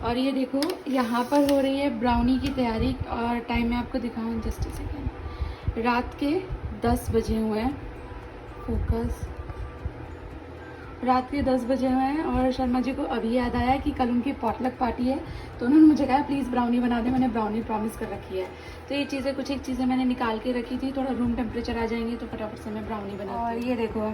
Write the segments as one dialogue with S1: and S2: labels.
S1: और ये देखो यहाँ पर हो रही है ब्राउनी की तैयारी। और टाइम मैं आपको दिखाऊँ जस्ट अ सेकेंड। रात के 10 बजे हुए हैं। फोकस। रात के 10 बजे हुए हैं और शर्मा जी को अभी याद आया कि कल उनकी पॉटलक पार्टी है, तो उन्होंने मुझे कहा प्लीज़ ब्राउनी बना दे। मैंने ब्राउनी प्रॉमिस कर रखी है। तो ये चीज़ें कुछ एक चीज़ें मैंने निकाल के रखी थी, थोड़ा रूम टेम्परेचर आ जाएंगे तो फटाफट से मैं ब्राउनी बनाती हूँ। और ये देखो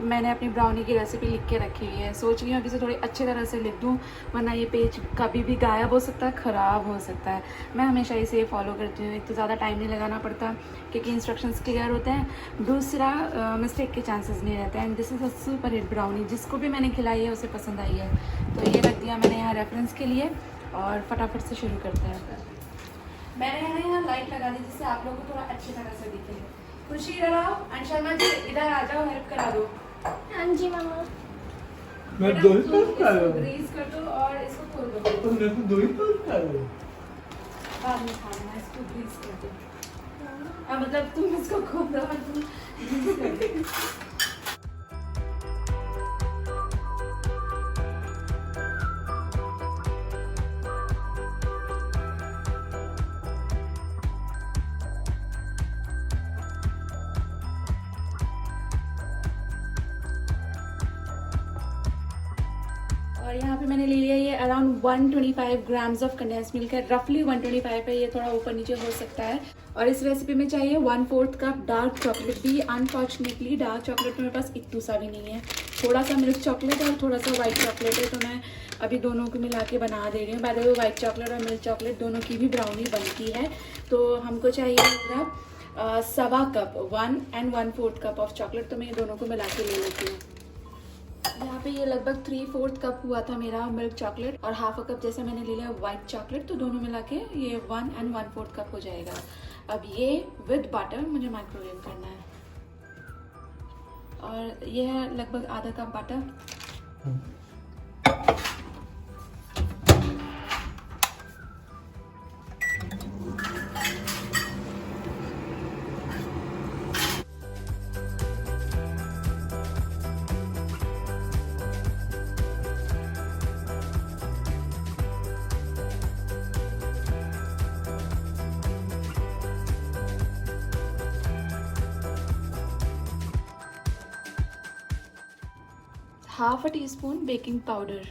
S1: मैंने अपनी ब्राउनी की रेसिपी लिख के रखी हुई है। सोच रही हूँ अभी से थोड़ी अच्छी तरह से लिख दूँ, वरना ये पेज कभी भी गायब हो सकता है, ख़राब हो सकता है। मैं हमेशा इसे फॉलो करती हूँ। एक तो ज़्यादा टाइम नहीं लगाना पड़ता क्योंकि इंस्ट्रक्शंस क्लियर होते हैं, दूसरा मिस्टेक के चांसेस नहीं रहते हैं। And this is a super hit brownie, जिसको भी मैंने खिलाई है उसे पसंद आई है। तो ये रख दिया मैंने यहाँ रेफरेंस के लिए और फटाफट से शुरू करते हैं। मैंने यहाँ लाइट लगा दी जिससे आप लोगों को थोड़ा अच्छी तरह से दिखे। खुशी रहो। एंड शर्मा जी इधर आ जाओ, हेल्प करा दो।
S2: हाँ जी मामा।
S1: मैं दो ही इसको ग्रीस कर दो और इसको खोल दो।
S2: तो मेरे को दो ही
S1: बाद में खाना, इसको ग्रीस कर दो। मतलब तुम इसको खोल दो और तुम ग्रीस कर दो। और यहाँ पे मैंने ले लिया ये around 125 grams of condense milk है। रफली 125 है, ये थोड़ा ऊपर नीचे हो सकता है। और इस रेसिपी में चाहिए 1/4 कप डार्क चॉकलेट भी। अनफॉर्चुनेटली डार्क चॉकलेट मेरे पास इतू सा भी नहीं है। थोड़ा सा मिल्क चॉकलेट और थोड़ा सा वाइट चॉकलेट है, तो मैं अभी दोनों को मिला के बना दे रही हूँ। By the way white chocolate और मिल्क चॉकलेट दोनों की भी ब्राउनी बनती है। तो हमको चाहिए होगा 1/4 cup, 1 and 1/4 cup of chocolate. तो मैं ये दोनों को मिला के ले लेती हूँ। यहाँ पे ये लगभग 3/4 कप हुआ था मेरा मिल्क चॉकलेट, और 1/2 कप जैसे मैंने ले लिया वाइट चॉकलेट। तो दोनों मिला के ये 1 and 1/4 कप हो जाएगा। अब ये विद बटर मुझे माइक्रोवेव करना है। और ये है लगभग आधा cup butter. Half a teaspoon baking powder.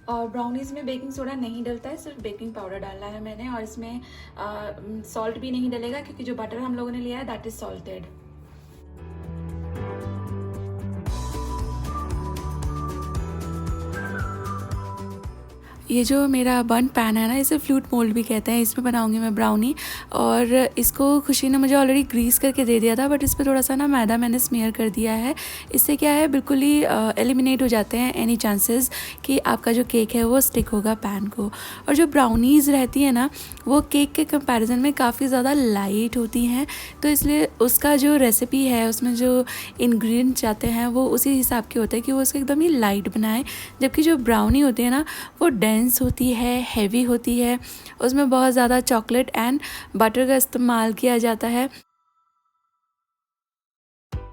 S1: और ब्राउनीज़ में बेकिंग सोडा नहीं डलता है, सिर्फ बेकिंग पाउडर डाला है मैंने। और इसमें सॉल्ट भी नहीं डलेगा क्योंकि जो बटर हम लोगों ने लिया है दैट इज़ सॉल्टेड। ये जो मेरा बन पैन है ना, इसे फ्लूट मोल्ड भी कहते हैं। इसमें बनाऊंगी मैं ब्राउनी। और इसको खुशी ने मुझे ऑलरेडी ग्रीस करके दे दिया था, बट इस पर थोड़ा सा ना मैदा मैंने स्मेयर कर दिया है। इससे क्या है, बिल्कुल ही एलिमिनेट हो जाते हैं एनी चांसेस कि आपका जो केक है वो स्टिक होगा पैन को। और जो ब्राउनीज़ रहती है ना, वो केक के कंपैरिजन में काफ़ी ज़्यादा लाइट होती हैं। तो इसलिए उसका जो रेसिपी है, उसमें जो इंग्रेडिएंट्स जाते हैं वो उसी हिसाब के होते हैं कि वो उसको एकदम ही लाइट बनाए। जबकि जो ब्राउनी होती है ना, वो डेंस होती है, हैवी होती है। उसमें बहुत ज़्यादा चॉकलेट एंड बटर का इस्तेमाल किया जाता है।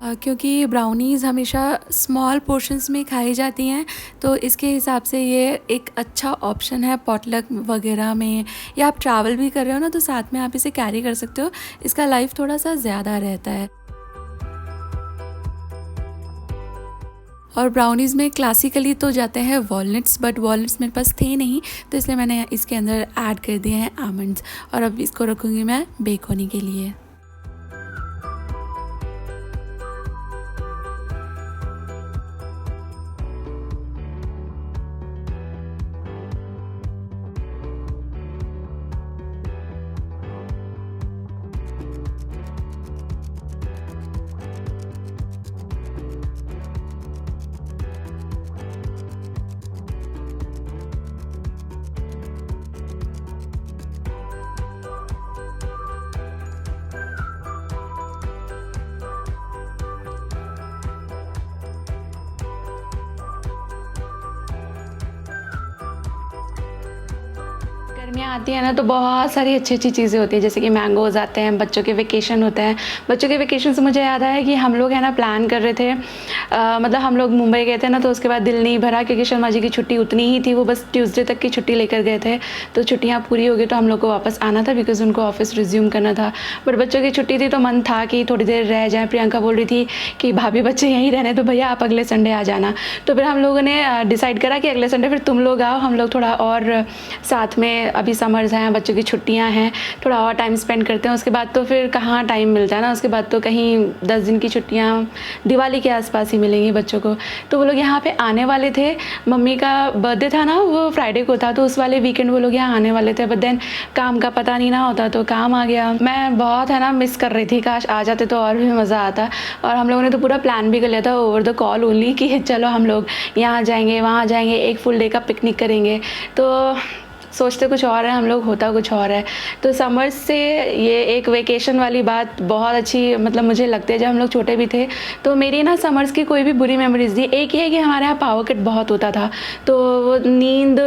S1: क्योंकि ब्राउनीज़ हमेशा स्मॉल पोर्शंस में खाई जाती हैं, तो इसके हिसाब से ये एक अच्छा ऑप्शन है पॉटलक वगैरह में, या आप ट्रैवल भी कर रहे हो ना तो साथ में आप इसे कैरी कर सकते हो। इसका लाइफ थोड़ा सा ज़्यादा रहता है। और ब्राउनीज़ में क्लासिकली तो जाते हैं वॉलनट्स, बट वॉलनट्स मेरे पास थे नहीं, तो इसलिए मैंने इसके अंदर ऐड कर दिए हैं आमंड्स। और अब इसको रखूँगी मैं बेक होने के लिए। गर्मियाँ आती हैं ना तो बहुत सारी अच्छी अच्छी चीज़ें होती हैं, जैसे कि मैंगोज़ आते हैं, बच्चों के वेकेशन होते हैं। बच्चों के वेकेशन से मुझे याद आया कि हम लोग है ना प्लान कर रहे थे, मतलब हम लोग मुंबई गए थे ना, तो उसके बाद दिल नहीं भरा क्योंकि शर्मा जी की छुट्टी उतनी ही थी, वो बस ट्यूसडे तक की छुट्टी लेकर गए थे। तो छुट्टियाँ पूरी हो गई तो हम लोग को वापस आना था बिकॉज़ उनको ऑफिस रिज्यूम करना था। बट बच्चों की छुट्टी थी तो मन था कि थोड़ी देर रह जाएँ। प्रियंका बोल रही थी कि भाभी बच्चे यहीं रहने तो भैया आप अगले संडे आ जाना। तो फिर हम लोगों ने डिसाइड करा कि अगले संडे फिर तुम लोग आओ, हम लोग थोड़ा और साथ में, अभी समर्स हैं, बच्चों की छुट्टियां हैं, थोड़ा और टाइम स्पेंड करते हैं। उसके बाद तो फिर कहाँ टाइम मिलता है ना, उसके बाद तो कहीं 10 दिन की छुट्टियां दिवाली के आसपास ही मिलेंगी बच्चों को। तो वो लोग यहाँ पे आने वाले थे, मम्मी का बर्थडे था ना वो फ्राइडे को था, तो उस वाले वीकेंड वो लोग यहाँ आने वाले थे। बट देन काम का पता नहीं ना होता तो काम आ गया। मैं बहुत है ना मिस कर रही थी, काश आ जाते तो और भी मज़ा आता। और हम लोगों ने तो पूरा प्लान भी कर लिया था ओवर द कॉल ओनली कि चलो हम लोग यहाँ जाएंगे वहाँ जाएंगे, एक फुल डे का पिकनिक करेंगे। तो सोचते कुछ और है हम लोग, होता कुछ और है। तो समर्स से ये एक वेकेशन वाली बात बहुत अच्छी मतलब मुझे लगती है। जब हम लोग छोटे भी थे तो मेरी ना समर्स की कोई भी बुरी मेमोरीज नहीं। एक ही है कि हमारे यहाँ पावर कट बहुत होता था, तो वो नींद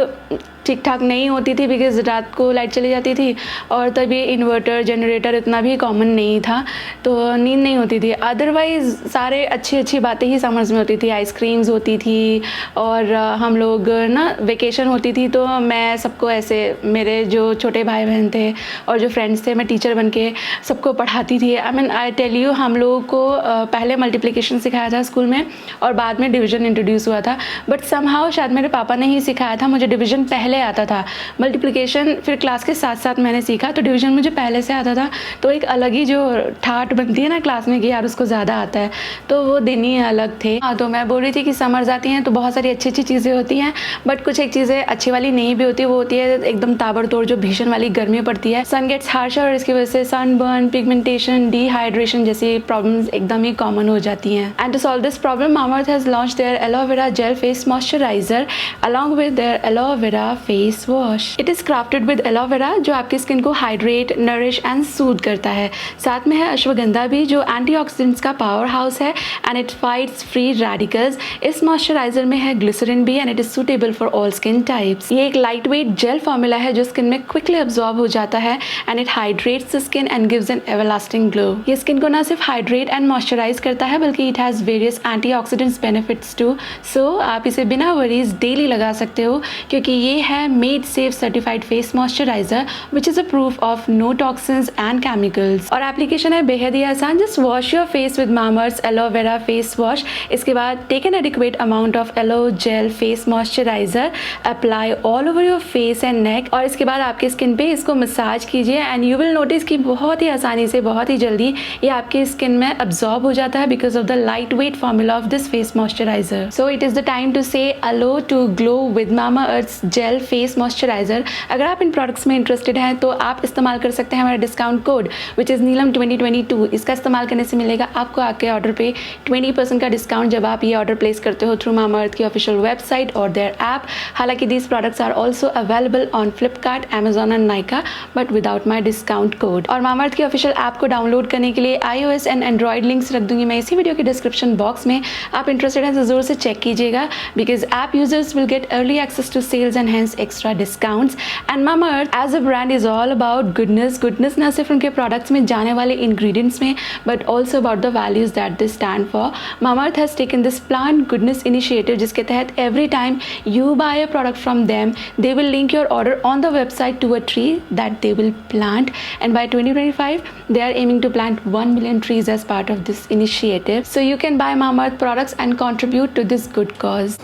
S1: ठीक ठाक नहीं होती थी बिकॉज रात को लाइट चली जाती थी और तभी इन्वर्टर जनरेटर इतना भी कॉमन नहीं था, तो नींद नहीं होती थी। अदरवाइज़ सारे अच्छी बातें ही समर्स में होती थी। आइसक्रीम्स होती थी और हम लोग ना वेकेशन होती थी तो मैं सबको ऐसे, मेरे जो छोटे भाई बहन थे और जो फ्रेंड्स थे, मैं टीचर बन के सबको पढ़ाती थी। आई टेल यू, हम लोगों को पहले मल्टीप्लिकेशन सिखाया था स्कूल में और बाद में डिवीज़न इंट्रोड्यूस हुआ था। बट समहाउ शायद मेरे पापा ने ही सिखाया था, मुझे डिवीज़न पहले आता था। मल्टीप्लिकेशन फिर क्लास के साथ साथ मैंने सीखा, तो डिवीज़न मुझे पहले से आता था। तो एक अलग ही जो ठाट बनती है ना क्लास में कि यार उसको ज़्यादा आता है, तो वो दिन ही अलग थे। हाँ, तो मैं बोल रही थी कि समर्स आती हैं तो बहुत सारी अच्छी चीज़ें होती हैं, बट कुछ एक चीज़ें अच्छी वाली नहीं भी होती। वो होती है एकदम ताबड़तोड़ जो भीषण वाली गर्मी पड़ती है, सन गेट्स हार्शर और इसकी वजह से सनबर्न, पिगमेंटेशन, डिहाइड्रेशन जैसी प्रॉब्लम्स एकदम ही कॉमन हो जाती हैं। And to solve this problem Mamaearth has launched their aloe vera gel face moisturiser along with their aloe vera face wash. It is crafted with aloe vera जो आपकी स्किन को हाइड्रेट, नरिश एंड सूद करता है। साथ में है अश्वगंधा भी जो एंटीऑक्सीडेंट्स का पावर हाउस है and it fights free radicals. इस मॉइस्चराइजर में है ग्लिसरीन भी and it is suitable for all skin types. ये एक लाइट वेट जेल फॉर्मूला है जो स्किन में क्विकली अब्सॉर्ब हो जाता है and it hydrates the skin and gives an everlasting glow. ये स्किन को ना सिर्फ हाइड्रेट एंड मॉइस्चराइज करता है बल्कि it has various antioxidants benefits too. So आप इसे बिना वरीज डेली लगा सकते हो क्योंकि ये है made safe certified face moisturiser which is a proof of no toxins and chemicals. और एप्लीकेशन है बेहद ही आसान। Just wash your face with Mamaearth aloe vera face wash. इसके बाद take an adequate amount of aloe gel face moisturiser, apply all over your face and neck और इसके बाद आपके स्किन पे इसको मसाज कीजिए एंड यू विल नोटिस कि बहुत ही आसानी से, बहुत ही जल्दी ये आपके स्किन में अब्सॉर्ब हो जाता है because of the light weight formula of this face moisturiser. So it is the time to say hello to glow with Mamaearth gel face moisturiser. अगर आप इन प्रोडक्ट्स में इंटरेस्टेड हैं तो आप इस्तेमाल कर सकते हैं हमारा डिस्काउंट कोड विच इज़ नीलम 2022। इसका इस्तेमाल करने से मिलेगा आपको आपके ऑर्डर पे 20% का डिस्काउंट जब आप ये ऑर्डर प्लेस करते हो थ्रू मामाअर्थ की ऑफिशियल वेबसाइट और देयर ऐप। हालांकि these products are also available on Flipkart, Amazon and Nykaa but without my discount code. और मामाअर्थ की ऑफिशियल ऐप को डाउनलोड करने के लिए iOS एंड एंड्रॉइड लिंक्स रख दूंगी मैं इसी वीडियो के डिस्क्रिप्शन बॉक्स में। आप इंटरेस्टेड हैं तो जरूर से चेक कीजिएगा because app users will get early access to sales and hence extra discounts. And Mamaearth as a brand is all about goodness ना सिर्फ उनके प्रोडक्ट्स में जाने वाले इंग्रेडिएंट्स में but also about the values that they stand for. Mamaearth has taken this plant goodness initiative जिसके तहत every time you buy a product from them they will link your order on the website to a tree that they will plant and by 2025 they are aiming to plant 1 million trees as part of this initiative. So you can buy Mamaearth products and contribute to this good cause.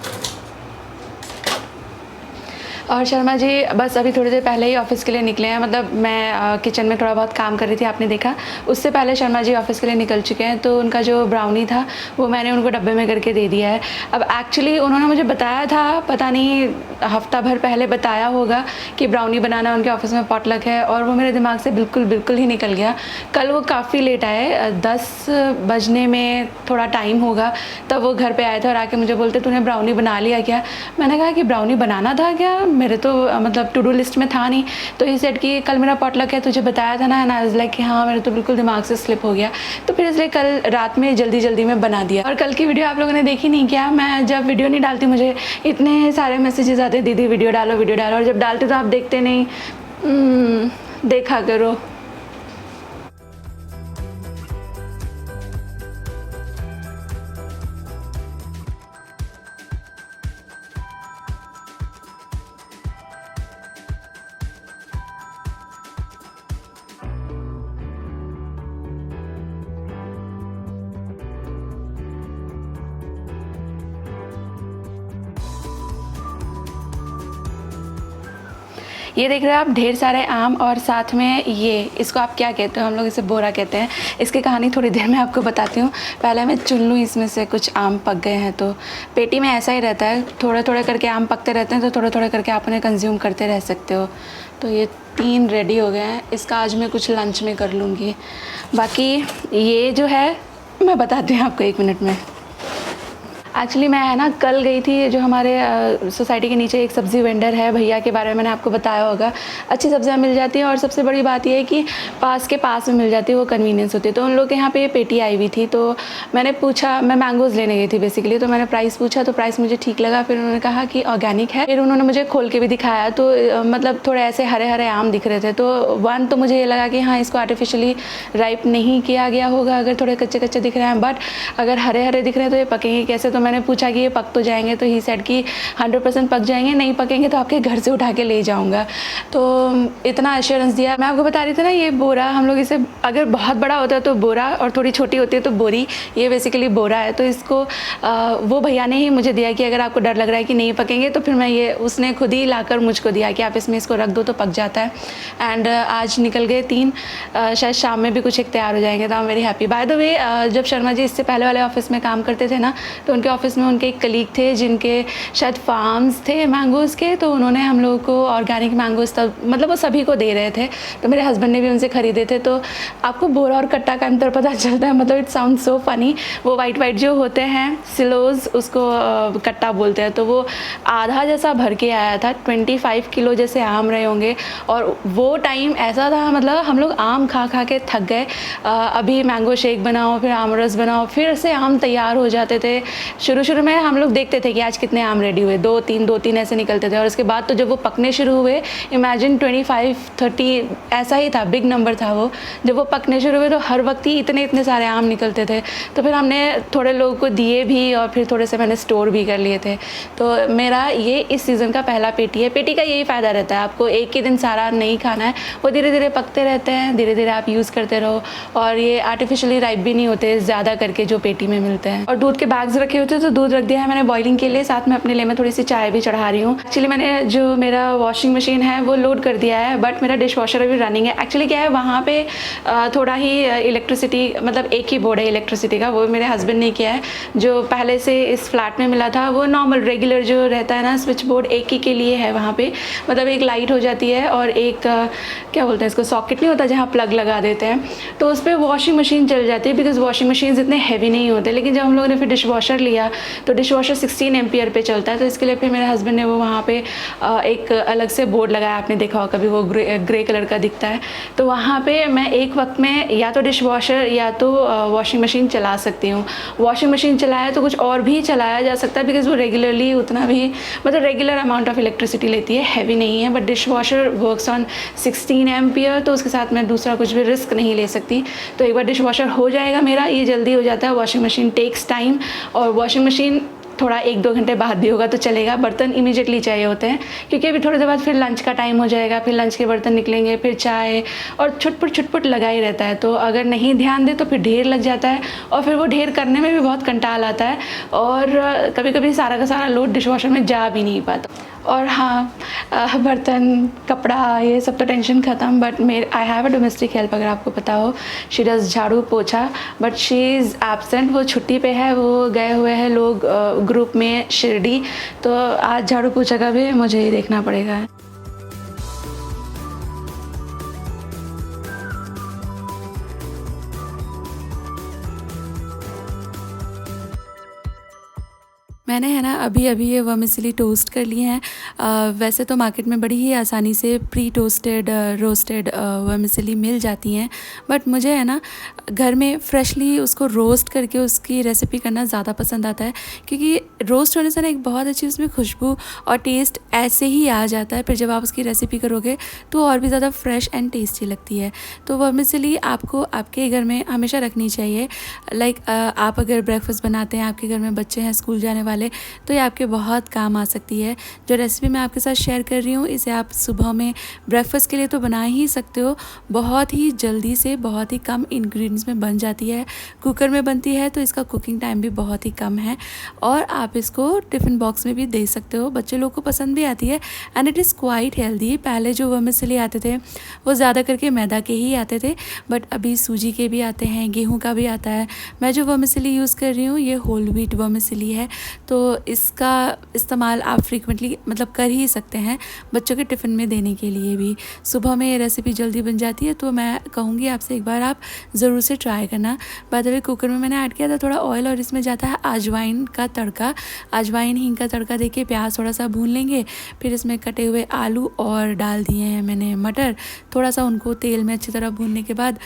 S1: और शर्मा जी बस अभी थोड़ी देर पहले ही office के लिए निकले हैं। मतलब मैं किचन में थोड़ा बहुत काम कर रही थी, आपने देखा। उससे पहले शर्मा जी ऑफिस के लिए निकल चुके हैं। तो उनका जो ब्राउनी था वो मैंने उनको डब्बे में करके दे दिया है। अब एक्चुअली उन्होंने मुझे बताया था, पता नहीं हफ्ता भर पहले बताया होगा कि ब्राउनी बनाना उनके ऑफिस में पॉटलक है और वो मेरे दिमाग से बिल्कुल ही निकल गया। कल वो काफ़ी लेट आए, 10 बजने में थोड़ा टाइम होगा तब वो घर पर आए थे और आके मुझे बोलते तूने ब्राउनी बना लिया क्या। मैंने कहा कि ब्राउनी बनाना था क्या, मेरे तो मतलब टू डू लिस्ट में था नहीं। तो ही सेड कि कल मेरा पॉटलक है, तुझे बताया था ना। एंड आई वाज लाइक कि हाँ, मेरे तो बिल्कुल दिमाग से स्लिप हो गया। तो फिर इसलिए कल रात में जल्दी में बना दिया। और कल की वीडियो आप लोगों ने देखी नहीं क्या। मैं जब वीडियो नहीं डालती मुझे इतने सारे मैसेजेस आते, दीदी वीडियो डालो, और जब डालते तो आप देखते नहीं। देखा करो। ये देख रहे हैं आप ढेर सारे आम और साथ में ये, इसको आप क्या कहते हो? हम लोग इसे बोरा कहते हैं। इसकी कहानी थोड़ी देर में आपको बताती हूँ। पहले मैं चुन लूँ इसमें से कुछ आम पक गए हैं। तो पेटी में ऐसा ही रहता है, थोड़े थोड़े करके आम पकते रहते हैं, तो थोड़े थोड़े करके आप उन्हें कंज्यूम करते रह सकते हो। तो ये 3 रेडी हो गए हैं। इसका आज मैं कुछ लंच में कर लूँगी। बाकी ये जो है मैं बताती हूँ आपको 1 मिनट में। एक्चुअली मैं है ना कल गई थी, जो हमारे सोसाइटी के नीचे एक सब्ज़ी वेंडर है, भैया के बारे में मैंने आपको बताया होगा। अच्छी सब्जियां मिल जाती हैं और सबसे बड़ी बात ये है कि पास में मिल जाती है, वो कन्वीनियंस होती है। तो उन लोग के यहाँ पे ये पेटी आई हुई थी, तो मैंने पूछा, मैं मैंगोज़ लेने गई थी बेसिकली, तो मैंने प्राइस पूछा, तो प्राइस मुझे ठीक लगा। फिर उन्होंने कहा कि ऑर्गेनिक है। फिर उन्होंने मुझे खोल के भी दिखाया, तो मतलब थोड़े ऐसे हरे हरे आम दिख रहे थे। तो तो मुझे ये लगा कि हाँ, इसको आर्टिफिशियली राइप नहीं किया गया होगा अगर थोड़े कच्चे कच्चे दिख रहे हैं। बट अगर हरे हरे दिख रहे हैं तो ये पकेंगे कैसे? तो मैंने पूछा कि ये पक तो जाएंगे, तो ही सेड कि 100% पक जाएंगे, नहीं पकेंगे तो आपके घर से उठा के ले जाऊंगा। तो इतना एश्योरेंस दिया। मैं आपको बता रही थी ना, ये बोरा, हम लोग इसे, अगर बहुत बड़ा होता है तो बोरा और थोड़ी छोटी होती है तो बोरी, ये बेसिकली बोरा है। तो इसको वो भैया ने ही मुझे दिया कि अगर आपको डर लग रहा है कि नहीं पकेंगे, तो फिर मैं ये, उसने खुद ही लाकर मुझको दिया कि आप इसमें इसको रख दो तो पक जाता है। एंड आज निकल गए 3, शायद शाम में भी कुछ एक तैयार हो जाएंगे। तो I am very happy. By the way, जब शर्मा जी इससे पहले वाले ऑफिस में काम करते थे ना, तो उनके ऑफिस में उनके एक कलीग थे जिनके शायद फार्म्स थे मैंगोज़ के, तो उन्होंने हम लोगों को ऑर्गेनिक मैंगोज़ तब, मतलब वो सभी को दे रहे थे। तो मेरे हस्बैंड ने भी उनसे ख़रीदे थे। तो आपको बोरा और कट्टा का अंतर पता चलता है, मतलब इट साउंड सो फनी। वो वाइट वाइट जो होते हैं सिलोज़, उसको कट्टा बोलते हैं। तो वो आधा जैसा भर के आया था, 25 किलो जैसे आम रहे होंगे। और वो टाइम ऐसा था, मतलब हम लोग आम खा खा के थक गए। अभी मैंगो शेक बनाओ, फिर आम रस बनाओ, फिर से आम तैयार हो जाते थे। शुरू में हम लोग देखते थे कि आज कितने आम रेडी हुए, 2-3 ऐसे निकलते थे। और उसके बाद तो जब वो पकने शुरू हुए, इमेजिन 25-30 ऐसा ही था, बिग नंबर था वो। जब वो पकने शुरू हुए तो हर वक्त ही इतने सारे आम निकलते थे। तो फिर हमने थोड़े लोगों को दिए भी और फिर थोड़े से मैंने स्टोर भी कर लिए थे। तो मेरा ये इस सीज़न का पहला पेटी है। पेटी का यही फ़ायदा रहता है, आपको एक ही दिन सारा नहीं खाना है, वो धीरे धीरे पकते रहते हैं, धीरे धीरे आप यूज़ करते रहो। और ये आर्टिफिशियली राइप भी नहीं होते ज़्यादा करके जो पेटी में मिलते हैं। और दूध के बैग्स रखे होते हैं, तो दूध रख दिया है मैंने बॉइलिंग के लिए। साथ में अपने लिए मैं थोड़ी सी चाय भी चढ़ा रही हूँ। एक्चुअली मैंने जो मेरा वॉशिंग मशीन है वो लोड कर दिया है, बट मेरा डिश वॉशर अभी रनिंग है। एक्चुअली क्या है, वहाँ पे थोड़ा ही इलेक्ट्रिसिटी, मतलब एक ही बोर्ड है इलेक्ट्रिसिटी का, वो मेरे हस्बैंड ने किया है। जो पहले से इस फ्लैट में मिला था वो नॉर्मल रेगुलर जो रहता है ना स्विच बोर्ड, एक ही के लिए है वहाँ पे। मतलब एक लाइट हो जाती है और एक क्या बोलते हैं इसको, सॉकेट नहीं होता जहाँ प्लग लगा देते हैं, तो उस पर वॉशिंग मशीन चल जाती है। बिकॉज वॉशिंग मशीन इतने हैवी नहीं होते। लेकिन जब हम लोगों ने फिर डिश वॉशर लिया तो डिश वॉशर 16 एम्पियर पे चलता है। तो इसके लिए फिर मेरे हस्बैंड ने वो वहाँ पे एक अलग से बोर्ड लगाया, आपने देखा होगा कभी, वो ग्रे कलर का दिखता है। तो वहाँ पे मैं एक वक्त में या तो डिश वॉशर या तो वॉशिंग मशीन चला सकती हूँ। वॉशिंग मशीन चलाया तो कुछ और भी चलाया जा सकता है, बिकॉज वो रेगुलरली उतना भी, मतलब रेगुलर अमाउंट ऑफ इलेक्ट्रिसिटी लेती है, हैवी नहीं है। But dish washer works on 16 ampere, तो उसके साथ मैं दूसरा कुछ भी रिस्क नहीं ले सकती। तो एक बार डिश वॉशर हो जाएगा मेरा, ये जल्दी हो जाता है। वॉशिंग मशीन टेक्स टाइम, और वॉशिंग मशीन थोड़ा 1-2 घंटे बाद भी होगा तो चलेगा। बर्तन इमीडिएटली चाहिए होते हैं, क्योंकि अभी थोड़ी देर बाद फिर लंच का टाइम हो जाएगा, फिर लंच के बर्तन निकलेंगे, फिर चाय, और छुटपुट लगा ही रहता है। तो अगर नहीं ध्यान दे तो फिर ढेर लग जाता है, और फिर वो ढेर करने में भी बहुत कंटाल आता है, और कभी कभी सारा का सारा लोड डिशवॉशर में जा भी नहीं पाता। और हाँ, बर्तन, कपड़ा, ये सब तो टेंशन ख़त्म। But I have a domestic help, अगर आपको पता हो, शी डज झाड़ू पोछा, बट शी इज़ एब्सेंट, वो छुट्टी पे है, वो गए हुए हैं लोग ग्रुप में शिरडी। तो आज झाड़ू पोछा का भी मुझे ही देखना पड़ेगा। मैंने है ना अभी अभी ये वर्मिसेली टोस्ट कर लिए हैं। वैसे तो मार्केट में बड़ी ही आसानी से प्री टोस्टेड रोस्टेड वर्मिसेली मिल जाती हैं, बट मुझे है ना घर में फ्रेशली उसको रोस्ट करके उसकी रेसिपी करना ज़्यादा पसंद आता है, क्योंकि रोस्ट होने से ना एक बहुत अच्छी उसमें खुशबू और टेस्ट ऐसे ही आ जाता है। फिर जब आप उसकी रेसिपी करोगे तो और भी ज़्यादा फ्रेश एंड टेस्टी लगती है। तो वर्मिसेली आपको आपके घर में हमेशा रखनी चाहिए। आप अगर ब्रेकफास्ट बनाते हैं, आपके घर में बच्चे हैं स्कूल जाने वाले, तो ये आपके बहुत काम आ सकती है। जो रेसिपी मैं आपके साथ शेयर कर रही हूँ, इसे आप सुबह में ब्रेकफास्ट के लिए तो बना ही सकते हो। बहुत ही जल्दी से बहुत ही कम इंग्रेडिएंट्स में बन जाती है। कुकर में बनती है तो इसका कुकिंग टाइम भी बहुत ही कम है, और आप इसको टिफ़िन बॉक्स में भी दे सकते हो। बच्चे लोग को पसंद भी आती है and it is quite healthy. पहले जो वर्मिसेली आते थे वो ज़्यादा करके मैदा के ही आते थे, बट अभी सूजी के भी आते हैं, गेहूँ का भी आता है। मैं जो वर्मिसेली यूज़ कर रही हूँ ये होल व्हीट वर्मिसेली है, तो इसका इस्तेमाल आप फ्रीक्वेंटली मतलब कर ही सकते हैं बच्चों के टिफ़िन में देने के लिए भी। सुबह में ये रेसिपी जल्दी बन जाती है, तो मैं कहूँगी आपसे एक बार आप ज़रूर से ट्राई करना। बाय द वे कुकर में मैंने ऐड किया था थोड़ा ऑयल, और इसमें जाता है अजवाइन का तड़का। अजवाइन हींग का तड़का देके प्याज थोड़ा सा भून लेंगे, फिर इसमें कटे हुए आलू और डाल दिए हैं मैंने मटर। थोड़ा सा उनको तेल में अच्छी तरह भूनने के बाद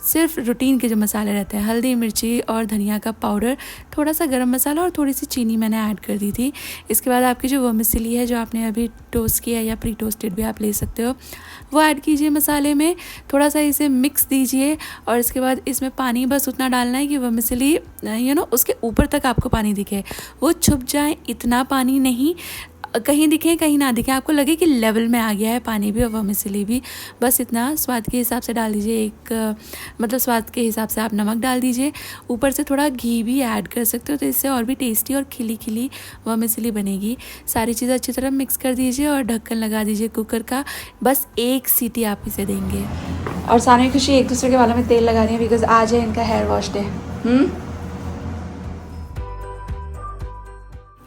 S1: सिर्फ रूटीन के जो मसाले रहते हैं, हल्दी मिर्ची और धनिया का पाउडर, थोड़ा सा गरम मसाला और थोड़ी सी चीनी मैंने ऐड कर दी थी। इसके बाद आपकी जो वर्मिसेली है जो आपने अभी टोस्ट किया या प्री टोस्टेड भी आप ले सकते हो, वो ऐड कीजिए मसाले में। थोड़ा सा इसे मिक्स दीजिए, और इसके बाद इसमें पानी बस उतना डालना है कि वर्मिसेली उसके ऊपर तक आपको पानी दिखे, वो छुप जाए, इतना पानी नहीं, कहीं दिखे कहीं ना दिखे, आपको लगे कि लेवल में आ गया है पानी भी और वर्मिसेली भी। बस इतना स्वाद के हिसाब से डाल दीजिए। मतलब स्वाद के हिसाब से आप नमक डाल दीजिए। ऊपर से थोड़ा घी भी ऐड कर सकते हो, तो इससे और भी टेस्टी और खिली खिली वर्मिसेली बनेगी। सारी चीज़ें अच्छी तरह मिक्स कर दीजिए और ढक्कन लगा दीजिए कुकर का। बस एक सीटी आप इसे देंगे। और सानवी खुशी एक दूसरे के बालों में तेल लगा रही है, बिकॉज आज है इनका हेयर वॉश डे।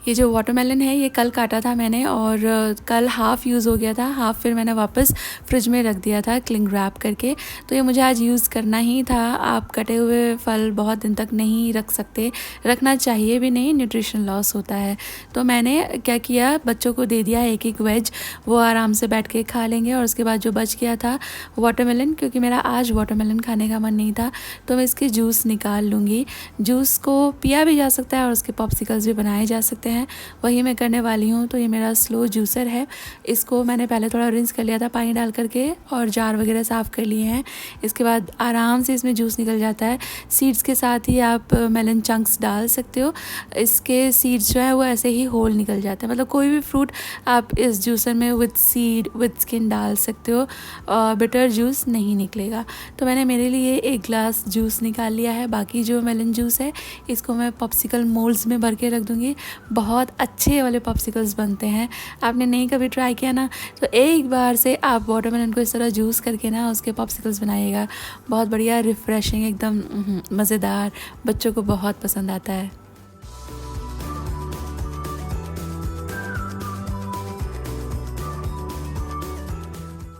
S1: ये जो वाटरमेलन है ये कल काटा था मैंने, और कल हाफ़ यूज़ हो गया था, हाफ़ फिर मैंने वापस फ्रिज में रख दिया था क्लिंग रैप करके। तो ये मुझे आज यूज़ करना ही था। आप कटे हुए फल बहुत दिन तक नहीं रख सकते, रखना चाहिए भी नहीं, न्यूट्रिशन लॉस होता है। तो मैंने क्या किया, बच्चों को दे दिया एक एक वेज, वो आराम से बैठ के खा लेंगे। और उसके बाद जो बच गया था वाटरमेलन, क्योंकि मेरा आज वाटरमेलन खाने का मन नहीं था, तो मैं इसके जूस निकाल लूँगी। जूस को पिया भी जा सकता है और उसके पॉप्सिकल्स भी बनाए जा सकते हैं, वही मैं करने वाली हूँ। तो ये मेरा स्लो जूसर है, इसको मैंने पहले थोड़ा रिंस कर लिया था पानी डाल करके, और जार वगैरह साफ़ कर लिए हैं। इसके बाद आराम से इसमें जूस निकल जाता है। सीड्स के साथ ही आप मेलन चंक्स डाल सकते हो। इसके सीड्स जो है वो ऐसे ही होल निकल जाते हैं, मतलब कोई भी फ्रूट आप इस जूसर में विद सीड विद स्किन डाल सकते हो, बिटर जूस नहीं निकलेगा। तो मैंने मेरे लिए एक ग्लास जूस निकाल लिया है। बाकी जो मेलन जूस है इसको मैं पॉप्सिकल मोल्ड्स में भर के रख दूँगी। बहुत अच्छे वाले पॉप्सिकल्स बनते हैं। आपने नहीं कभी ट्राई किया ना, तो एक बार से आप वाटरमेलन को इस तरह जूस करके ना उसके पॉप्सिकल्स बनाइएगा। बहुत बढ़िया, रिफ़्रेशिंग, एकदम मज़ेदार, बच्चों को बहुत पसंद आता है।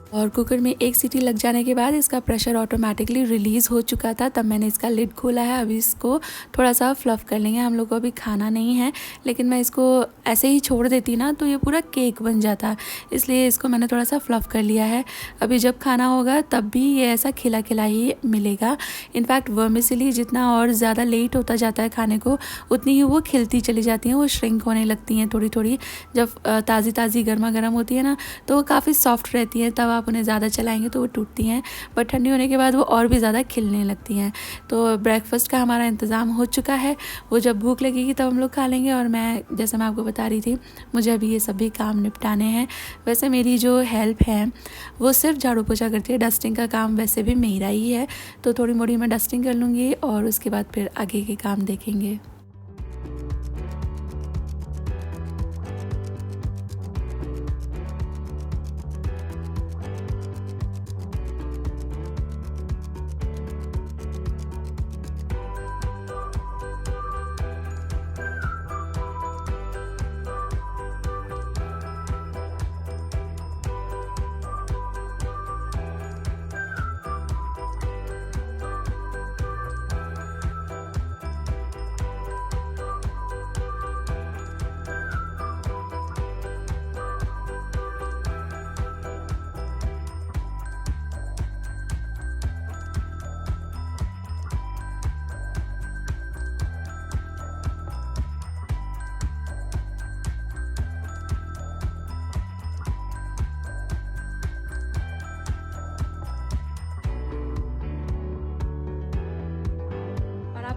S1: और कुकर में एक सीटी लग जाने के बाद इसका प्रेशर ऑटोमेटिकली रिलीज़ हो चुका था, तब मैंने इसका लिड खोला है। अभी इसको थोड़ा सा फ्लफ़ कर लेंगे। हम लोग को अभी खाना नहीं है, लेकिन मैं इसको ऐसे ही छोड़ देती ना तो ये पूरा केक बन जाता, इसलिए इसको मैंने थोड़ा सा फ्लफ़ कर लिया है। अभी जब खाना होगा तब भी ये ऐसा खिला खिला ही मिलेगा। इनफैक्ट वर्मिसेली जितना और ज़्यादा लेट होता जाता है खाने को, उतनी ही वो खिलती चली जाती हैं, वो श्रिंक होने लगती हैं थोड़ी थोड़ी। जब ताज़ी ताज़ी गर्मा गर्म होती है ना, तो वो काफ़ी सॉफ्ट रहती हैं, तब आप उन्हें ज़्यादा चलाएंगे तो वो टूटती हैं, बट ठंडी होने के बाद वो और भी ज़्यादा खिलने लगती हैं। तो ब्रेकफास्ट का हमारा इंतज़ाम हो चुका है। वो जब भूख लगेगी तब हम लोग खा लेंगे। और मैं, जैसे मैं आपको बता रही थी, मुझे अभी ये सभी काम निपटाने हैं। वैसे मेरी जो हेल्प है वो सिर्फ झाड़ू पोछा करती है, डस्टिंग का काम वैसे भी मेरा ही है। तो थोड़ी मोड़ी मैं डस्टिंग कर लूँगी और उसके बाद फिर आगे के काम देखेंगे।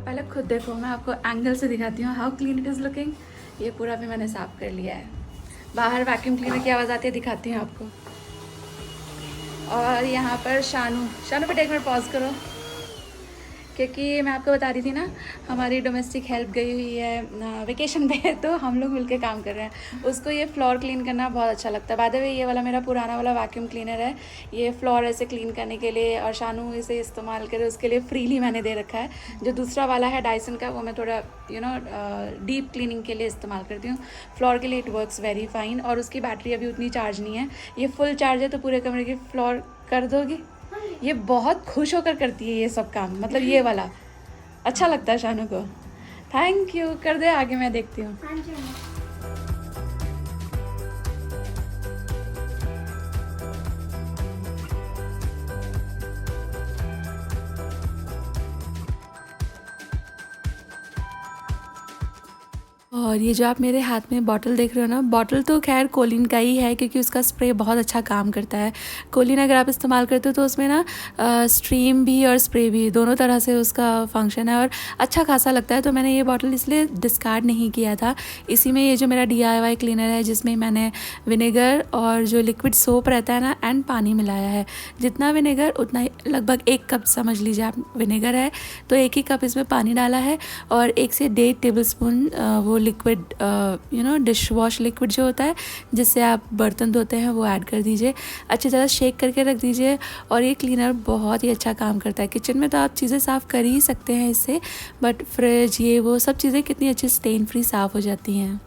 S1: पहले खुद देखो, मैं आपको एंगल से दिखाती हूँ how clean it is looking. ये पूरा भी मैंने साफ़ कर लिया है। बाहर वैक्यूम क्लीनर की आवाज़ आती है, दिखाती हूँ आपको। और यहाँ पर शानू पे एक मिनट पॉज करो, क्योंकि मैं आपको बता रही थी ना, हमारी डोमेस्टिक हेल्प गई हुई है वेकेशन पे, तो हम लोग मिलके काम कर रहे हैं। उसको ये फ्लोर क्लीन करना बहुत अच्छा लगता है। बाय द वे, ये वाला मेरा पुराना वाला वैक्यूम क्लीनर है, ये फ्लोर ऐसे क्लीन करने के लिए, और शानू इसे इस्तेमाल करे उसके लिए फ्रीली मैंने दे रखा है। जो दूसरा वाला है डायसन का, वो मैं थोड़ा डीप क्लीनिंग के लिए इस्तेमाल करती हूँ। फ्लोर के लिए इट वर्क्स वेरी फाइन, और उसकी बैटरी अभी उतनी चार्ज नहीं है। ये फुल चार्ज है तो पूरे कमरे की फ्लोर कर दोगी। ये बहुत खुश होकर करती है ये सब काम, मतलब ये वाला अच्छा लगता है शानू को। थैंक यू, कर दे आगे, मैं देखती हूँ।
S2: हाँ जी मम्मा।
S1: और ये जो आप मेरे हाथ में बॉटल देख रहे हो ना, बॉटल तो खैर कोलिन का ही है, क्योंकि उसका स्प्रे बहुत अच्छा काम करता है। कोलिन अगर आप इस्तेमाल करते हो तो उसमें ना स्ट्रीम भी और स्प्रे भी दोनों तरह से उसका फंक्शन है, और अच्छा खासा लगता है। तो मैंने ये बॉटल इसलिए डिस्कार्ड नहीं किया था। इसी में ये जो मेरा DIY क्लीनर है, जिसमें मैंने विनेगर और जो लिक्विड सोप रहता है ना, एंड पानी मिलाया है। जितना विनेगर उतना ही, लगभग 1 कप समझ लीजिए आप विनेगर है, तो 1 ही कप इसमें पानी डाला है, और 1 से 1.5 टेबलस्पून वो लिक्विड डिश वॉश लिक्विड जो होता है जिससे आप बर्तन धोते हैं, वो ऐड कर दीजिए। अच्छी तरह शेक करके रख दीजिए, और ये क्लीनर बहुत ही अच्छा काम करता है। किचन में तो आप चीज़ें साफ़ कर ही सकते हैं इससे, बट फ्रिज ये वो सब चीज़ें कितनी अच्छी स्टेन फ्री साफ़ हो जाती हैं।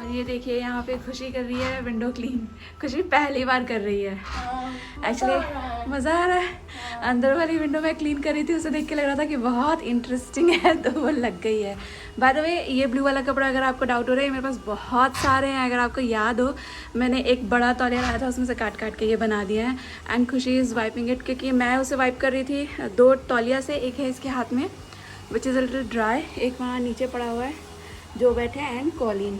S1: ये देखिए, यहाँ पे खुशी कर रही है विंडो क्लीन। खुशी पहली बार कर रही है एक्चुअली, मज़ा आ रहा है। अंदर वाली विंडो में क्लीन कर रही थी, उसे देख के लग रहा था कि बहुत इंटरेस्टिंग है, तो वो लग गई है। बाय द वे, ये ब्लू वाला कपड़ा अगर आपको डाउट हो रहा है, मेरे पास बहुत सारे हैं। अगर आपको याद हो, मैंने एक बड़ा तौलिया लाया था, उसमें से काट काट के ये बना दिया है। एंड खुशी इज़ वाइपिंग इट, क्योंकि मैं उसे वाइप कर रही थी 2 तौलिया से। एक है इसके हाथ में which is a little dry, एक वहाँ नीचे पड़ा हुआ है जो वेट है, एंड कॉलिन।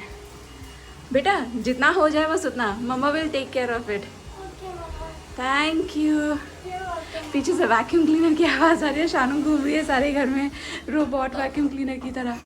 S1: बेटा जितना हो जाए बस उतना, mama will take care of it. Thank you. पीछे से वैक्यूम क्लीनर की आवाज़ आ रही है, शानू घूम रही है सारे घर में रोबोट वैक्यूम क्लीनर की तरह।